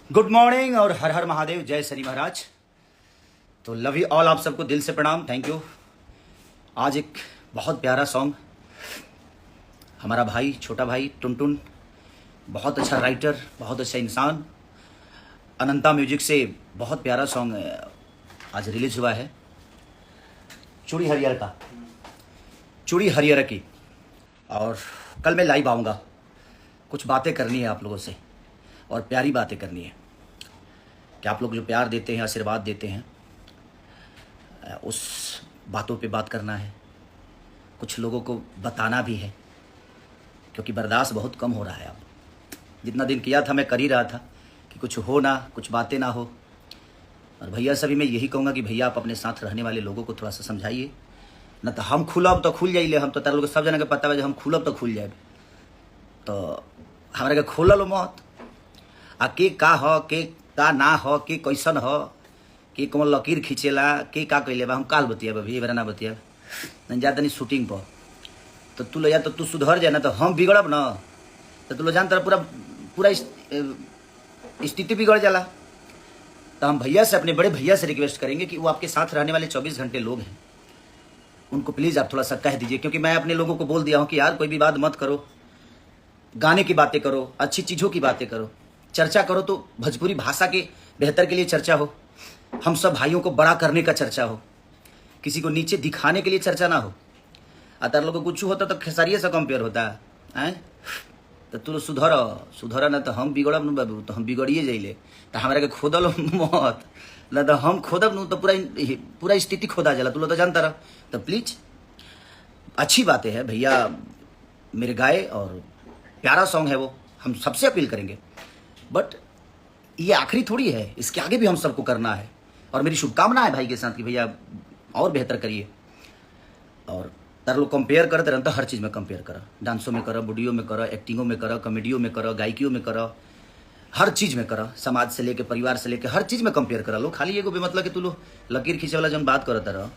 Good morning और हर हर महादेव, जय शनि महाराज। तो लव यू ऑल, आप सबको दिल से प्रणाम, थैंक यू। आज एक बहुत प्यारा सॉन्ग, हमारा भाई, छोटा भाई टुनटुन, बहुत अच्छा राइटर, बहुत अच्छा इंसान, अनंता म्यूजिक से बहुत प्यारा सॉन्ग आज रिलीज हुआ है, चूड़ी हरियर का, चूड़ी हरियर की। और कल मैं लाइव आऊँगा, कुछ बातें करनी है आप लोगों से और प्यारी बातें करनी है कि आप लोग जो प्यार देते हैं, आशीर्वाद देते हैं, उस बातों पे बात करना है। कुछ लोगों को बताना भी है क्योंकि बर्दाश्त बहुत कम हो रहा है। अब जितना दिन किया था मैं कर ही रहा था कि कुछ हो ना, कुछ बातें ना हो। और भैया सभी मैं यही कहूँगा कि भैया आप अपने साथ रहने वाले लोगों को थोड़ा सा समझाइए, न तो हम खुलब तो खुल जाइए। हम तो तार लोग सब जना के पता है, हम खुलब तो खुल जाए, तो हमारे के खोल लो मत। आ के का हो, के का ना हो, के कैसन हो, के कौन लकीर खींचेला, के का कैले बा, हम काल बतिया अभी बरा ना बतिया नहीं जा तनी शूटिंग पर। तो तू ले जा, तो तू सुधर जाए ना, तो हम बिगड़ब ना, तो तू लोग जान, पूरा पूरा स्थिति बिगड़ जाला। तो हम भैया से, अपने बड़े भैया से रिक्वेस्ट करेंगे कि वो आपके साथ रहने वाले 24 घंटे लोग हैं, उनको प्लीज़ आप थोड़ा सा कह दीजिए। क्योंकि मैं अपने लोगों को बोल दिया हूँ कि यार कोई भी बात मत करो, गाने की बातें करो, अच्छी चीज़ों की बातें करो, चर्चा करो तो भोजपुरी भाषा के बेहतर के लिए चर्चा हो, हम सब भाइयों को बड़ा करने का चर्चा हो, किसी को नीचे दिखाने के लिए चर्चा ना हो। अतर लोग कुछ होता तो खेसारिये से कंपेयर होता है। तो तू सुधर ना, तो हम बिगड़ब न बाबू, तो हम बिगड़िए जाइले, तो हमारा के खोदल मत ना, तो हम खोदब न तो पूरा स्थिति खोदा जाला, तू लोग तो जानता रह। तो प्लीज अच्छी बातें है भैया मेरे गाए, और प्यारा सॉन्ग है वो, हम सबसे अपील करेंगे। बट ये आखिरी थोड़ी है, इसके आगे भी हम सबको करना है। और मेरी शुभकामना है भाई के साथ कि भैया और बेहतर करिए। और तार लोग कंपेयर करते रहते, हर चीज़ में कंपेयर करो, डांसों में करो, वीडियो में करो, एक्टिंगों में करो, कॉमेडियों में करो, गायकियों में करो, हर चीज़ में करो, समाज से लेके परिवार से लेके हर चीज़ में कंपेयर करा लो। खाली एगो बेमतलब कि तू लोग लकीर खींचे वाला जब बात करता रहो,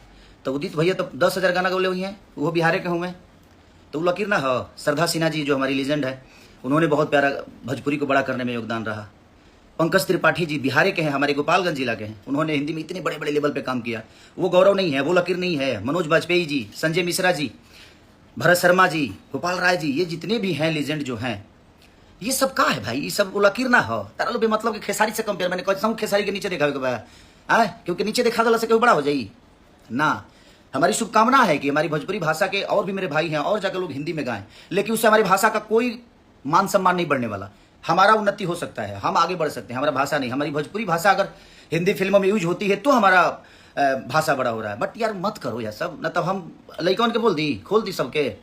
तो उदित भैया तो 10,000 गाना गौले हुई हैं, वो बिहारे के हूँ मैं, तो वो लकीर ना हो। श्रद्धा सिन्हा जी जो हमारी लीजेंड है, उन्होंने बहुत प्यारा भोजपुरी को बड़ा करने में योगदान रहा। पंकज त्रिपाठी जी बिहारी के हैं, हमारे गोपालगंज जिला के हैं, उन्होंने हिंदी में इतने बड़े बड़े लेवल पे काम किया, वो गौरव नहीं है, वो लकीर नहीं है। मनोज बाजपेयी जी, संजय मिश्रा जी, भरत शर्मा जी, गोपाल राय जी, ये जितने भी हैं लीजेंड जो हैं, ये सब का है भाई, ये सब वो लकीर ना हो। तारा लो बेमतलब कि खेसारी से कंपेयर, मैंने कहता हूँ खेसारी के नीचे देखा क्योंकि नीचे देखा दला से कोई बड़ा हो जाई ना। हमारी शुभकामना है कि हमारी भोजपुरी भाषा के और भी मेरे भाई हैं, और जाकर लोग हिंदी में गाएं, लेकिन उससे हमारी भाषा का कोई मान सम्मान नहीं बढ़ने वाला। हमारा उन्नति हो सकता है, हम आगे बढ़ सकते हैं, हमारा भाषा नहीं। हमारी भोजपुरी भाषा अगर हिंदी फिल्मों में यूज होती है तो हमारा भाषा बड़ा हो रहा है। बट यार मत करो यार सब, न तब हम लइकन के बोल दी, खोल दी सबके,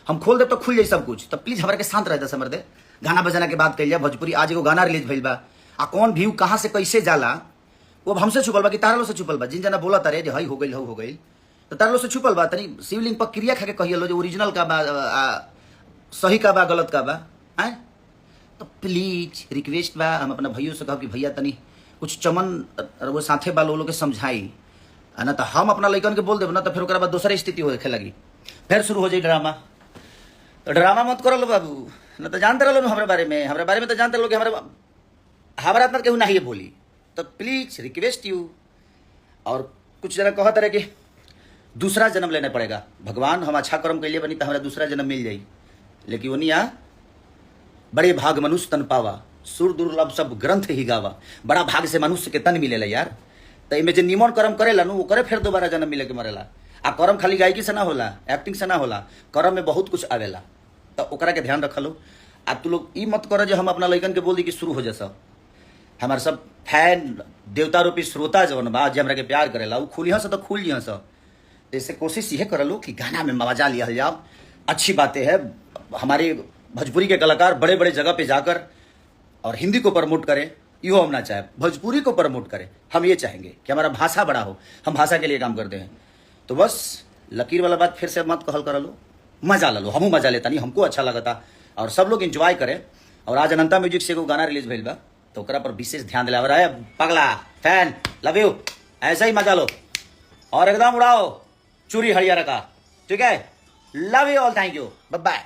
हम खोल दे तो खुल जाए सब कुछ। तब प्लीज हमारे के शांत रहता समझ दे, गाना बजाना के बात कर लिया। भोजपुरी आज एगो गाना रिलीज भइल बा, आ कौन व्यू कहाँ से कैसे जाला वो अब हमसे छुपल बा कि तारा लो से छुपल बा। जिन जना बोला तारे जो हई हो गई, तो तारा लो से छुपल बा। तनी शिवलिंग पर क्रिया खा के कहिए लो जो ओरिजिनल का बा, सही का बा, गलत का बा है। तो प्लीज रिक्वेस्ट बा, हम अपना भैया से कहो कि भैया तनी कुछ चमन वो साथे बा लोग के समझाई, ना तो हम अपना लइकन के बोल देब ना, तो फिर ओकरा बाद दूसरा स्थिति होखे लगी, फिर शुरू हो जाए ड्रामा। तो ड्रामा मत करो लो बाबू, ना तो जानते रहो हमारे बारे में तो जानते रहो कि हमारा इतना केहू नहीं बोली। तो प्लीज रिक्वेस्ट यू। और कुछ जना कहते रहे कि दूसरा जन्म लेना पड़ेगा, भगवान हम अच्छा कर्म के लिए बनी तो हमारा दूसरा जन्म मिल जाई, लेकिन वो नहीं आ। बड़े भाग मनुष्य तन पावा, सुर दुर्लभ सब ग्रंथ ही गावा। बड़ा भाग से मनुष्य के तन मिलेला यार। तो इमें जो निमन कर्म करेला नु, वो करे फिर दोबारा जन्म मिले के मरेला। आ कर्म खाली गायकी से ना होला, एक्टिंग से ना होला, कर्म में बहुत कुछ आवेला। तो ओकरा के ध्यान रख लो। आ तू लोग ई मत करो जो हम अपना लइकन के बोल दी कि शुरू हो जैसा। हमारे सब फैन देवता रूपी श्रोता जवन बा, जे हमरा के प्यार करेला, वो खुलिया से तो खुल लिया सा। जैसे कोशिश ये कर लो कि गाना में मजा लिया जाओ, अच्छी बातें है। हमारे भोजपुरी के कलाकार बड़े बड़े जगह पे जाकर और हिंदी को प्रमोट करें, यो हम ना चाहे, भोजपुरी को प्रमोट करें। हम ये चाहेंगे कि हमारा भाषा बड़ा हो, हम भाषा के लिए काम करते हैं। तो बस लकीर वाला बात फिर से मत कहल कर लो, मजा लो, हमू मजा लेता नहीं, हमको अच्छा लगता और सब लोग एंजॉय करें। और आज अनंता म्यूजिक से एगो गाना रिलीज भइल बा, तो ओकरा पर विशेष ध्यान दिला रहा है। पगला फैन लव यू, ऐसा ही मजा लो और एकदम उड़ाओ चूड़ी हरियर का, ठीक है। Love you all, thank you, bye by.